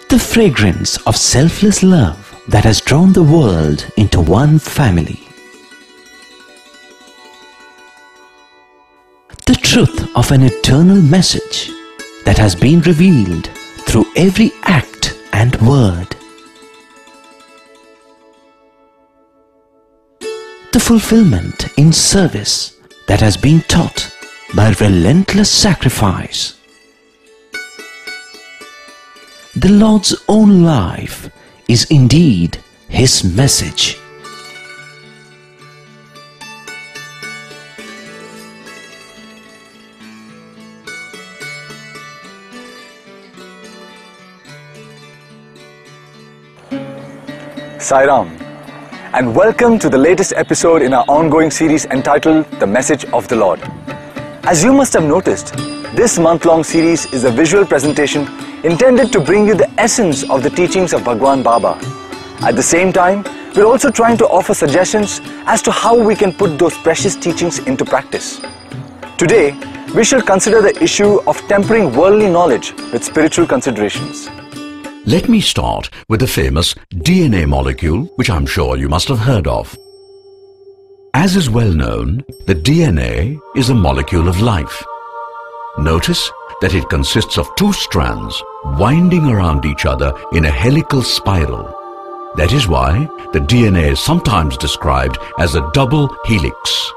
The fragrance of selfless love that has drawn the world into one family. The truth of an eternal message that has been revealed through every act and word. The fulfillment in service that has been taught by relentless sacrifice. The Lord's own life is indeed His message. Sai Ram, and welcome to the latest episode in our ongoing series entitled The Message of the Lord. As you must have noticed, this month-long series is a visual presentation intended to bring you the essence of the teachings of Bhagwan Baba. At the same time, we're also trying to offer suggestions as to how we can put those precious teachings into practice. Today, we shall consider the issue of tempering worldly knowledge with spiritual considerations. Let me start with the famous DNA molecule, which I'm sure you must have heard of. As is well known, the DNA is a molecule of life. Notice that it consists of two strands winding around each other in a helical spiral. That is why the DNA is sometimes described as a double helix.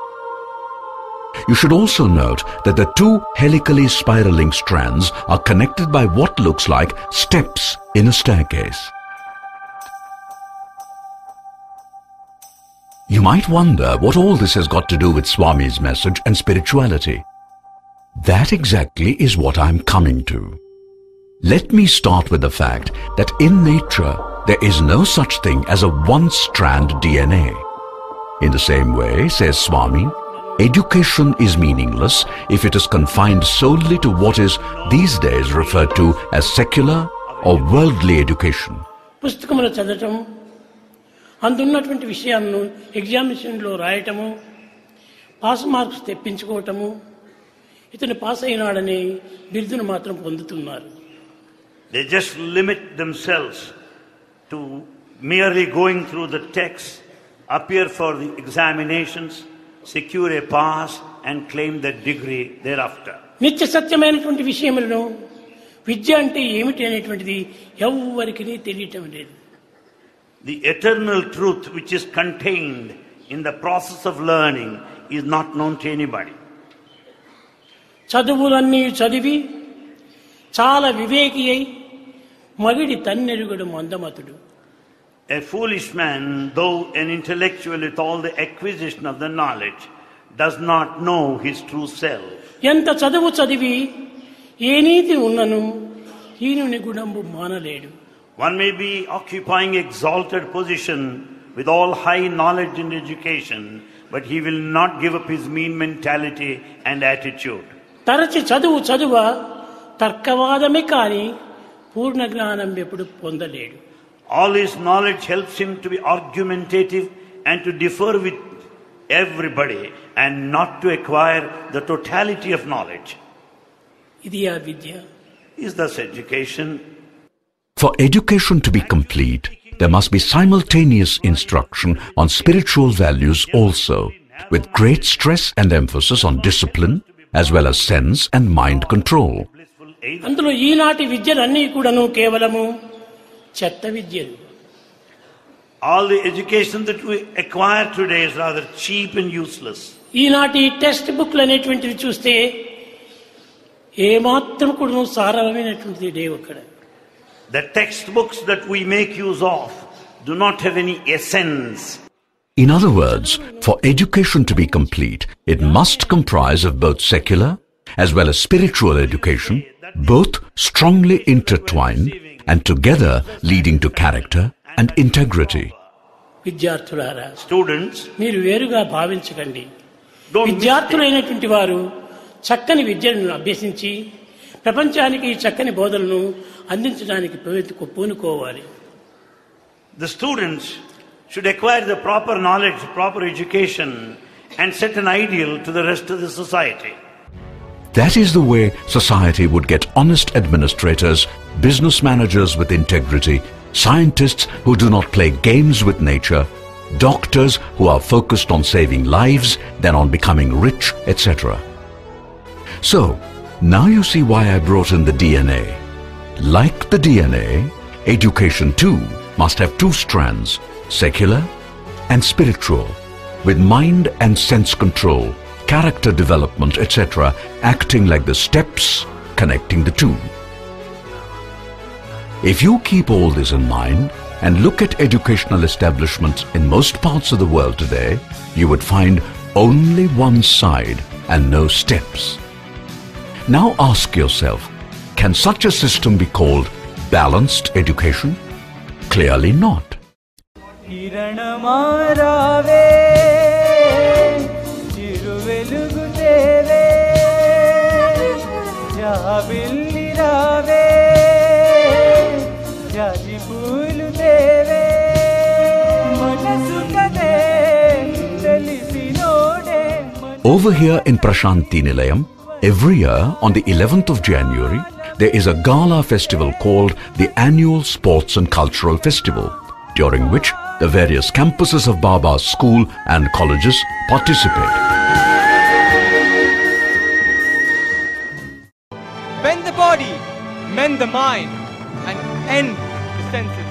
You should also note that the two helically spiraling strands are connected by what looks like steps in a staircase. You might wonder what all this has got to do with Swami's message and spirituality. That exactly is what I'm coming to. Let me start with the fact that in nature there is no such thing as a one-strand DNA. In the same way, says Swami, education is meaningless if it is confined solely to what is these days referred to as secular or worldly education. పుస్తకములు చదవటం, అందున్నటువంటి విషయాలను ఎగ్జామినేషన్లో రాయటము, pass marks తెప్పించుకోవటము, ఇతను pass అయినాడని బిరుదును మాత్రం పొందుతున్నారు. They just limit themselves to merely going through the text, appear for the examinations, secure a pass and claim that degree thereafter. నిత్య సత్యమైనటువంటి విషయములను విద్య అంటే ఏమిటి అనేటువంటిది ఎవ్వరికీ తెలియటం లేదు. The eternal truth which is contained in the process of learning is not known to anybody. చదువులన్నీ చదివి చాలా వివేకి అయి మగిడి తన్నెరుగడు మందమతుడు. A foolish man, though an intellectual with all the acquisition of the knowledge, does not know his true self. ఎంత చదువు చదివి ఏ నీతి ఉన్నను హీనుని గుణంబు మానలేడు. One may be occupying exalted position with all high knowledge and education, but he will not give up his mean mentality and attitude. తరచి చదువ తర్కవాదమే కానీ పూర్ణ జ్ఞానం ఎప్పుడు పొందలేడు. All his knowledge helps him to be argumentative and to differ with everybody and not to acquire the totality of knowledge. ఇది ఆ విద్య. Is thus education. For education to be complete, there must be simultaneous instruction on spiritual values also, with great stress and emphasis on discipline as well as sense and mind control. అందులో ఈనాటి విద్యలన్నీ కూడాను కేవలము చెత్త విద్యలు. All the education that we acquire today is rather cheap and useless. ఈనాటి text బుక్లు అనేటువంటివి చూస్తే ఏమాత్రం కూడా సారమైనటువంటిది లేవు అక్కడ. The textbooks that we make use of do not have any essence. In other words, for education to be complete, it must comprise of both secular as well as spiritual education, both strongly intertwined and together leading to character and integrity. విద్యార్థులారా, Students, మీరు వేరుగా భావించకండి. don't విద్యార్థులైనటువంటి వారు చక్కని విద్యను అభ్యసించి ప్రపంచానికి చక్కని బోధనను అందించడానికి పూనుకోవాలి. The students should acquire the proper knowledge, proper education and set an ideal to the rest of the society. That is the way society would get honest administrators, business managers with integrity, scientists who do not play games with nature, doctors who are focused on saving lives than on becoming rich, etc. So, now you see why I brought in the DNA. Like the DNA, education too must have two strands, secular and spiritual, with mind and sense control, character development, etc., acting like the steps connecting the two. If you keep all this in mind and look at educational establishments in most parts of the world today, you would find only one side and no steps. Now ask yourself, can such a system be called balanced education? Clearly not. Over here in Prashanti Nilayam, every year on the 11th of January, there is a gala festival called the Annual Sports and Cultural Festival, during which the various campuses of Baba's school and colleges participate. Bend the body, mend the mind, and end the senses.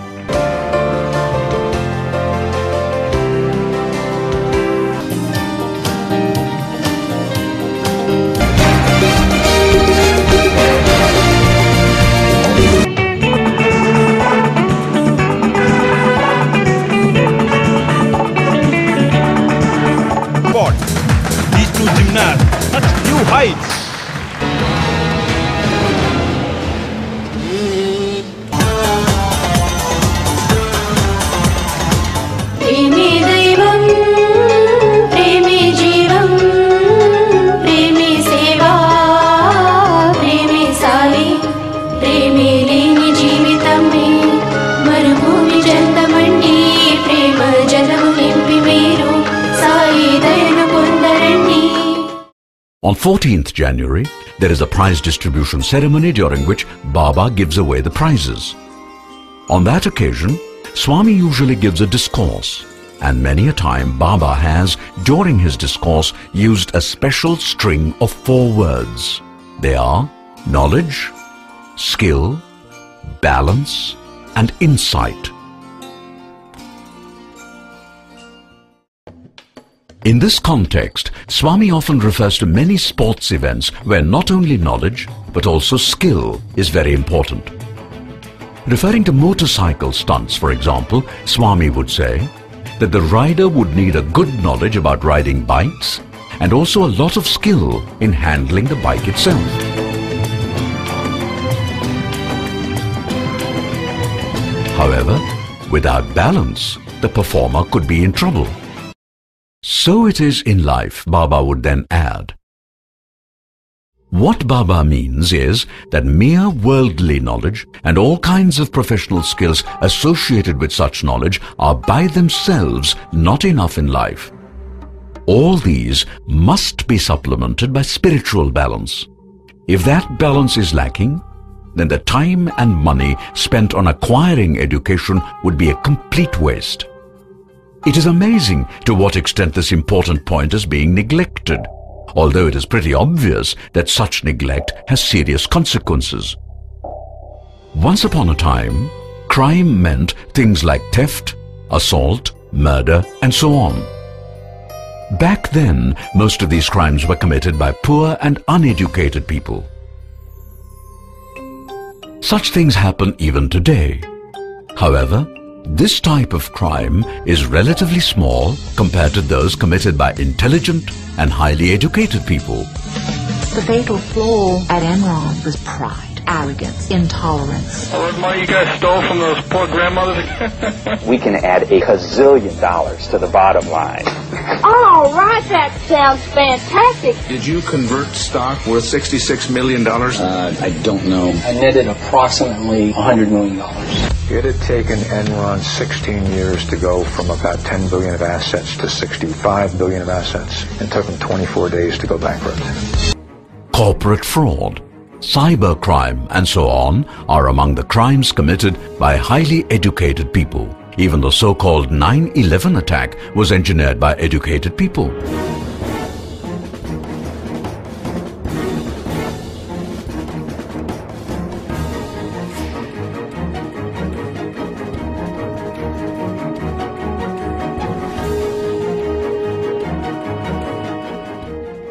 These two gymnasts touch new heights. On 14th January, there is a prize distribution ceremony during which Baba gives away the prizes. On that occasion, Swami usually gives a discourse, and many a time Baba has, during his discourse, used a special string of 4 words. They are knowledge, skill, balance, and insight. In this context, Swami often refers to many sports events where not only knowledge, but also skill is very important. Referring to motorcycle stunts, for example, Swami would say that the rider would need a good knowledge about riding bikes and also a lot of skill in handling the bike itself. However, without balance, the performer could be in trouble. So it is in life, Baba would then add. What Baba means is that mere worldly knowledge and all kinds of professional skills associated with such knowledge are by themselves not enough in life. All these must be supplemented by spiritual balance. If that balance is lacking, then the time and money spent on acquiring education would be a complete waste. It is amazing to what extent this important point is being neglected, although it is pretty obvious that such neglect has serious consequences. Once upon a time, crime meant things like theft, assault, murder, and so on. Back then, most of these crimes were committed by poor and uneducated people. Such things happen even today. However, this type of crime is relatively small compared to those committed by intelligent and highly educated people. The fatal flaw at Enron was pride, arrogance, intolerance. What money you guys stole from those poor grandmothers? We can add $1 gazillion to the bottom line. All right, that sounds fantastic. Did you convert stock worth $66 million? I don't know. I netted approximately $100 million. It had taken Enron 16 years to go from about 10 billion of assets to 65 billion of assets. It took them 24 days to go bankrupt. corporate fraud, cybercrime and so on are among the crimes committed by highly educated people. Even the so-called 9/11 attack was engineered by educated people.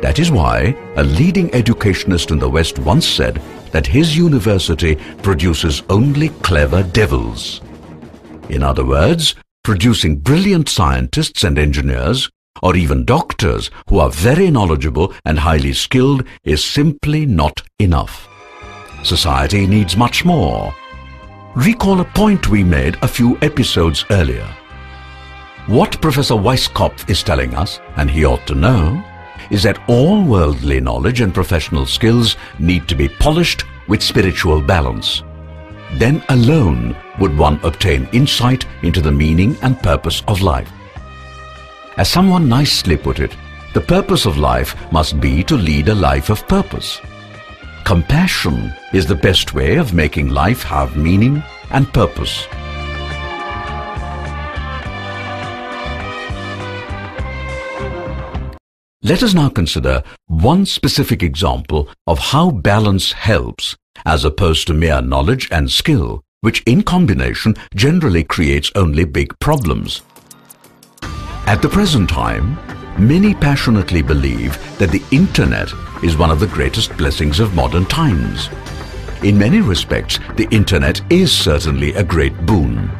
That is why a leading educationist in the West once said that his university produces only clever devils. In other words, producing brilliant scientists and engineers, or even doctors who are very knowledgeable and highly skilled, is simply not enough. Society needs much more. Recall a point we made a few episodes earlier. What Professor Weisskopf is telling us, and he ought to know, is that all worldly knowledge and professional skills need to be polished with spiritual balance. Then alone would one obtain insight into the meaning and purpose of life. As someone nicely put it, the purpose of life must be to lead a life of purpose. Compassion is the best way of making life have meaning and purpose. Let us now consider one specific example of how balance helps as opposed to mere knowledge and skill, which in combination generally creates only big problems. At the present time, many passionately believe that the Internet is one of the greatest blessings of modern times. In many respects, the Internet is certainly a great boon.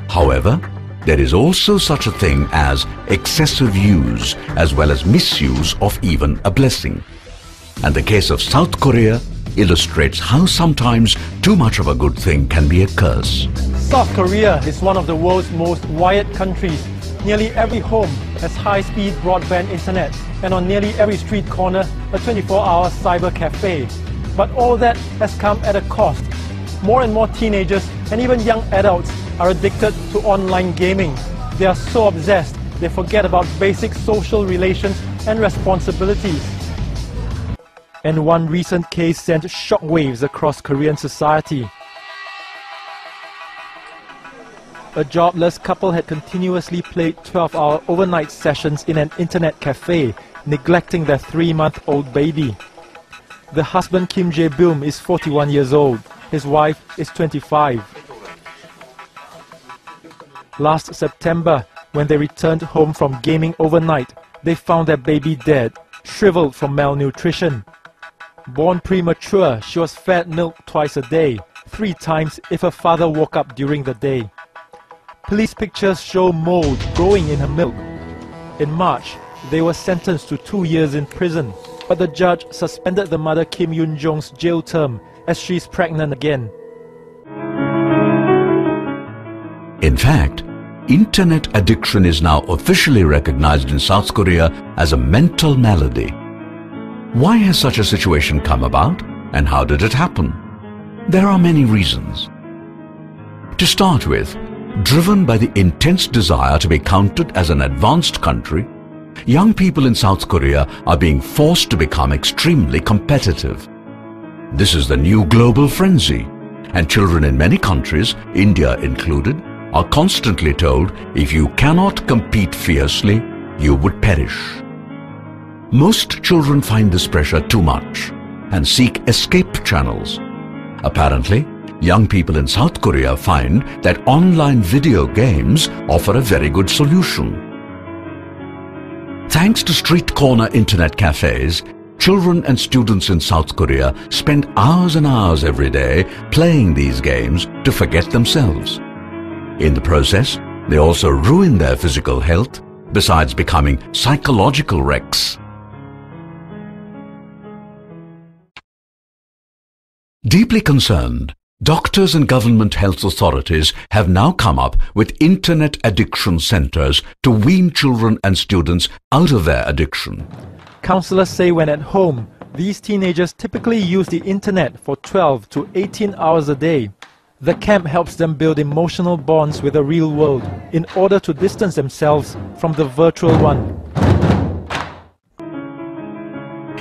However, there is also such a thing as excessive use as well as misuse of even a blessing. And the case of South Korea illustrates how sometimes too much of a good thing can be a curse. South Korea is one of the world's most wired countries. Nearly every home has high-speed broadband internet, and on nearly every street corner, a 24-hour cyber cafe. But all that has come at a cost. More and more teenagers and even young adults are addicted to online gaming. They are so obsessed, they forget about basic social relations and responsibilities. And one recent case sent shockwaves across Korean society. A jobless couple had continuously played 12-hour overnight sessions in an internet cafe, neglecting their 3-month-old baby. The husband, Kim Jae-byum, is 41 years old. His wife is 25. Last September, when they returned home from gaming overnight, they found their baby dead, shriveled from malnutrition. Born premature, she was fed milk twice a day, 3 times if her father woke up during the day. Police pictures show mold growing in her milk. In March, they were sentenced to 2 years in prison, but the judge suspended the mother Kim Yoon-jong's jail term as she's pregnant again. In fact, internet addiction is now officially recognized in South Korea as a mental malady. Why has such a situation come about, and how did it happen? There are many reasons. To start with, driven by the intense desire to be counted as an advanced country, young people in South Korea are being forced to become extremely competitive. This is the new global frenzy, and children in many countries, India included, are constantly told if you cannot compete fiercely, you would perish. Most children find this pressure too much and seek escape channels. Apparently, young people in South Korea find that online video games offer a very good solution. Thanks to street corner internet cafes, children and students in South Korea spend hours and hours every day playing these games to forget themselves. In the process, they also ruin their physical health, besides becoming psychological wrecks. Deeply concerned, doctors and government health authorities have now come up with internet addiction centers to wean children and students out of their addiction. Counselors say when at home, these teenagers typically use the internet for 12 to 18 hours a day. The camp helps them build emotional bonds with the real world in order to distance themselves from the virtual one.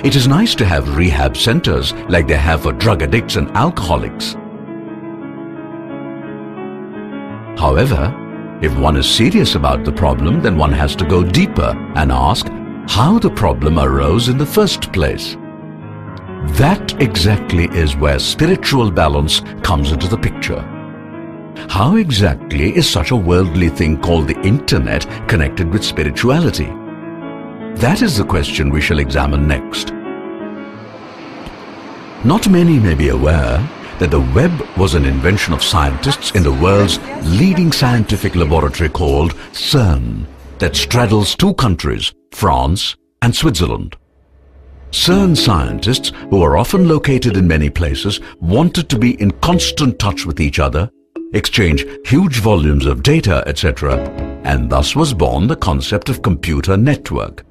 It is nice to have rehab centers like they have for drug addicts and alcoholics. However, if one is serious about the problem, then one has to go deeper and ask how the problem arose in the first place. That exactly is where spiritual balance comes into the picture. How exactly is such a worldly thing called the internet connected with spirituality? That is the question we shall examine next. Not many may be aware that the web was an invention of scientists in the world's leading scientific laboratory called CERN, that straddles two countries, France and Switzerland. CERN scientists, who are often located in many places, wanted to be in constant touch with each other, exchange huge volumes of data, etc., and thus was born the concept of computer network.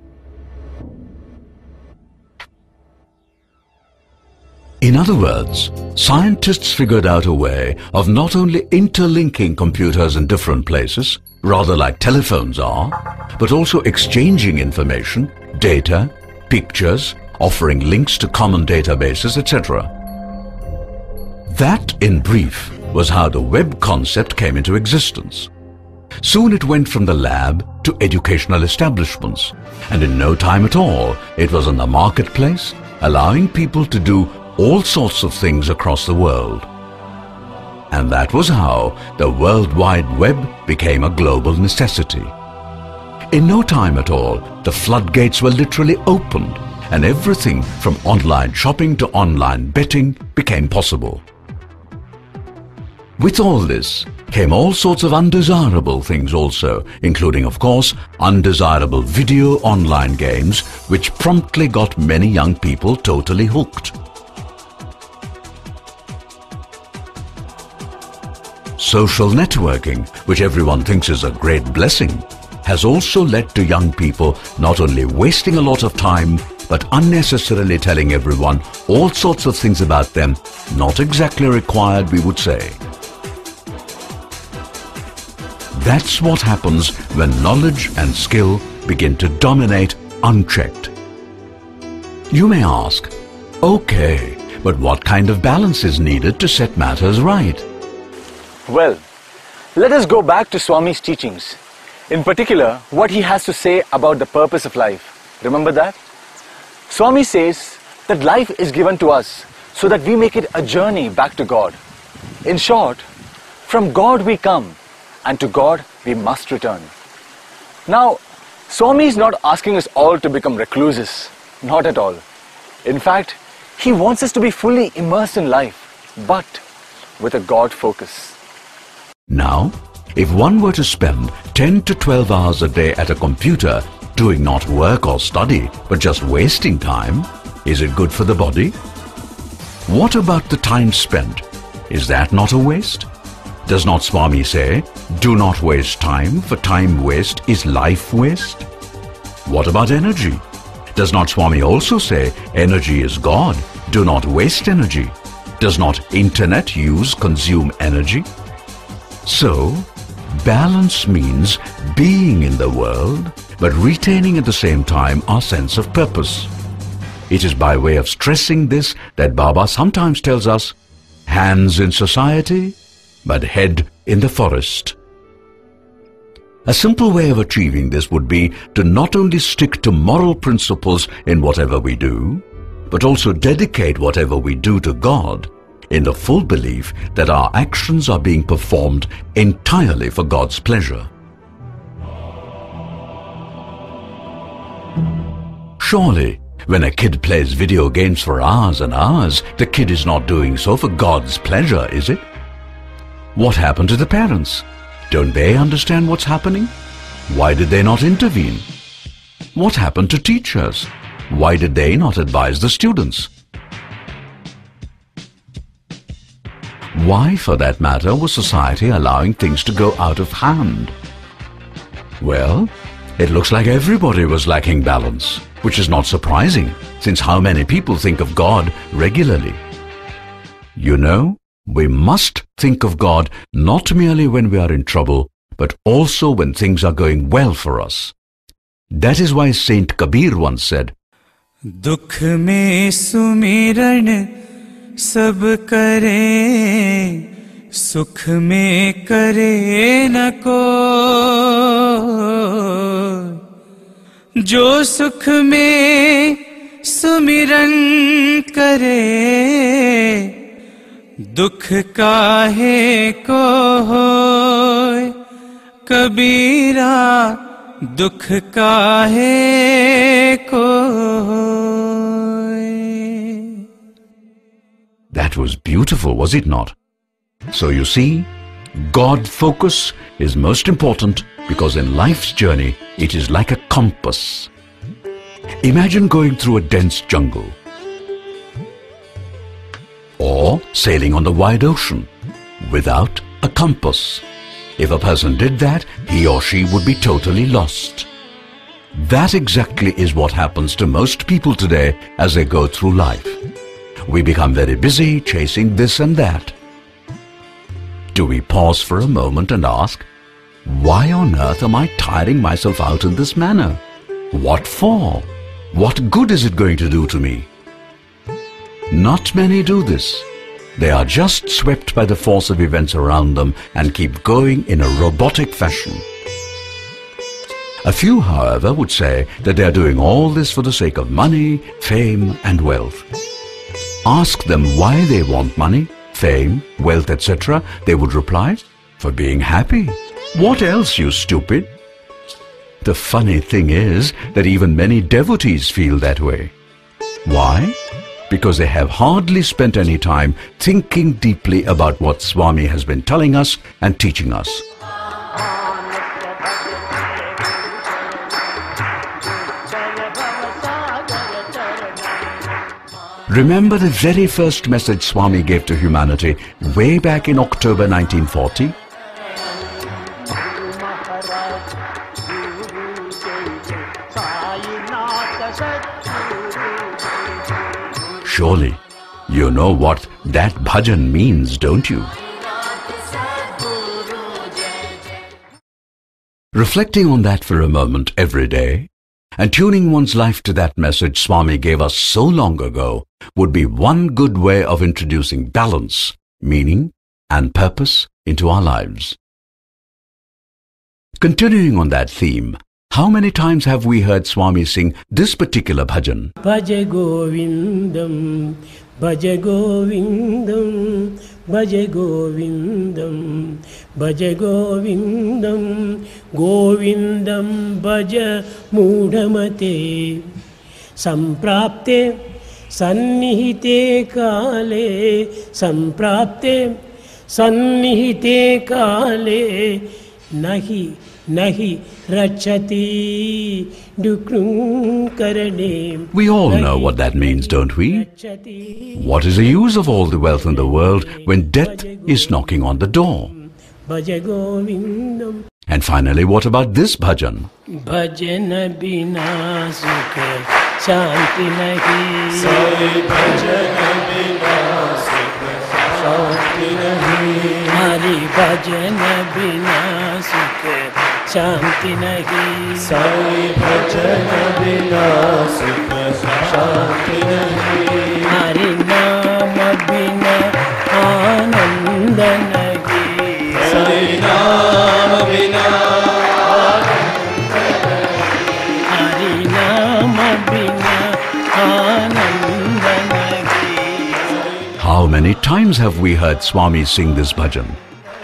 In other words, scientists figured out a way of not only interlinking computers in different places, rather like telephones are, but also exchanging information, data, pictures, offering links to common databases, etc. That, in brief, was how the web concept came into existence. Soon it went from the lab to educational establishments, and in no time at all, it was in the marketplace, allowing people to do all sorts of things across the world. And that was how the World Wide Web became a global necessity. In no time at all, the floodgates were literally opened, and everything from online shopping to online betting became possible. With all this came all sorts of undesirable things also, including, of course, undesirable video online games, which promptly got many young people totally hooked. Social networking, which everyone thinks is a great blessing, has also led to young people not only wasting a lot of time, but unnecessarily telling everyone all sorts of things about them not exactly required, we would say. That's what happens when knowledge and skill begin to dominate unchecked. You may ask, okay, but what kind of balance is needed to set matters right? Well, let us go back to Swami's teachings. In particular, what he has to say about the purpose of life. Remember that? Swami says that life is given to us so that we make it a journey back to God. In short, from God we come, and to God we must return. Now, Swami is not asking us all to become recluses. Not at all. In fact, he wants us to be fully immersed in life, but with a God focus. Now, if one were to spend 10 to 12 hours a day at a computer doing not work or study, but just wasting time, is it good for the body? What about the time spent? Is that not a waste? Does not Swami say, do not waste time, for time waste is life waste? What about energy? Does not Swami also say, energy is God, do not waste energy? Does not internet use consume energy? So, balance means being in the world, but retaining at the same time our sense of purpose. It is by way of stressing this that Baba sometimes tells us, hands in society, but head in the forest. A simple way of achieving this would be to not only stick to moral principles in whatever we do, but also dedicate whatever we do to God, in the full belief that our actions are being performed entirely for God's pleasure. Surely, when a kid plays video games for hours and hours, the kid is not doing so for God's pleasure, is it? What happened to the parents? Don't they understand what's happening? Why did they not intervene? What happened to teachers? Why did they not advise the students? Why, for that matter, was society allowing things to go out of hand? Well, it looks like everybody was lacking balance, which is not surprising, since how many people think of God regularly? You know, we must think of God not merely when we are in trouble, but also when things are going well for us. That is why Saint Kabir once said, दुख में सुमिरन सब करे, सुख में करे न को। जो सुख में सुमिरन करे, दुख काहे को होय। कबीरा दुख काहे को होय। That was beautiful, was it not? So you see, God focus is most important because in life's journey, it is like a compass. Imagine going through a dense jungle or sailing on the wide ocean without a compass. If a person did that, he or she would be totally lost. That exactly is what happens to most people today as they go through life. We become very busy chasing this and that. Do we pause for a moment and ask, why on earth am I tiring myself out in this manner? What for? What good is it going to do to me? Not many do this. They are just swept by the force of events around them and keep going in a robotic fashion. A few, however, would say that they are doing all this for the sake of money, fame and wealth. Ask them why they want money, fame, wealth, etc. They would reply, for being happy. What else, you stupid? The funny thing is that even many devotees feel that way. Why? Because they have hardly spent any time thinking deeply about what Swami has been telling us and teaching us. Remember the very first message Swami gave to humanity way back in October 1940? Surely, you know what that bhajan means, don't you? Reflecting on that for a moment every day, and tuning one's life to that message Swami gave us so long ago would be one good way of introducing balance, meaning, and purpose into our lives. Continuing on that theme, how many times have we heard Swami sing this particular bhajan? Bhaja Govindam, Bhaja Govindam, Bhaja Govindam, Bhaja Govindam, Govindam Bhaja Mudhamate, Samprapte Sannihite Kale, Samprapte Sannihite Kale, Nahi Nahi Rachati Dukrum Karane. We all know what that means, don't we? What is the use of all the wealth in the world when death is knocking on the door? And finally, what about this bhajan? Bhajana bina sukha shanti nahi. Sai bhajana bina sukha shanti nahi. Hari bhajana bina sukha shanti nahi. Sai bhajana bina sukha shanti nahi. Hari nama bina ananda nahi. Sai nama bina Hari nama bina ananda nahi. How many times have we heard Swami sing this bhajan?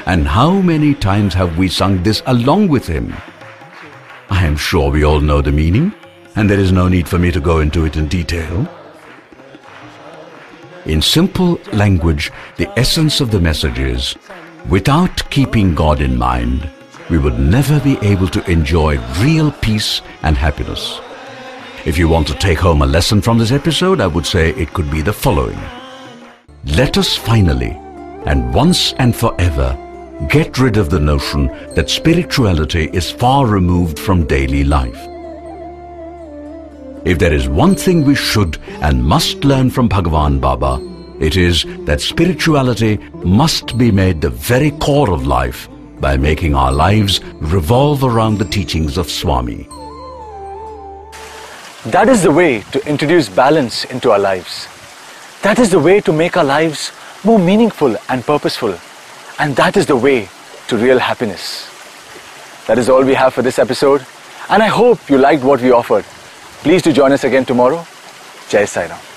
And how many times have we sung this along with him? I am sure we all know the meaning, and there is no need for me to go into it in detail. In simple language, the essence of the message is, without keeping God in mind, we would never be able to enjoy real peace and happiness. If you want to take home a lesson from this episode, I would say it could be the following. Let us finally, and once and forever, get rid of the notion that spirituality is far removed from daily life. If there is one thing we should and must learn from Bhagavan Baba, it is that spirituality must be made the very core of life by making our lives revolve around the teachings of Swami. That is the way to introduce balance into our lives. That is the way to make our lives more meaningful and purposeful. And that is the way to real happiness. That is all we have for this episode. And I hope you liked what we offered. Please do join us again tomorrow. Jai Sai Ram.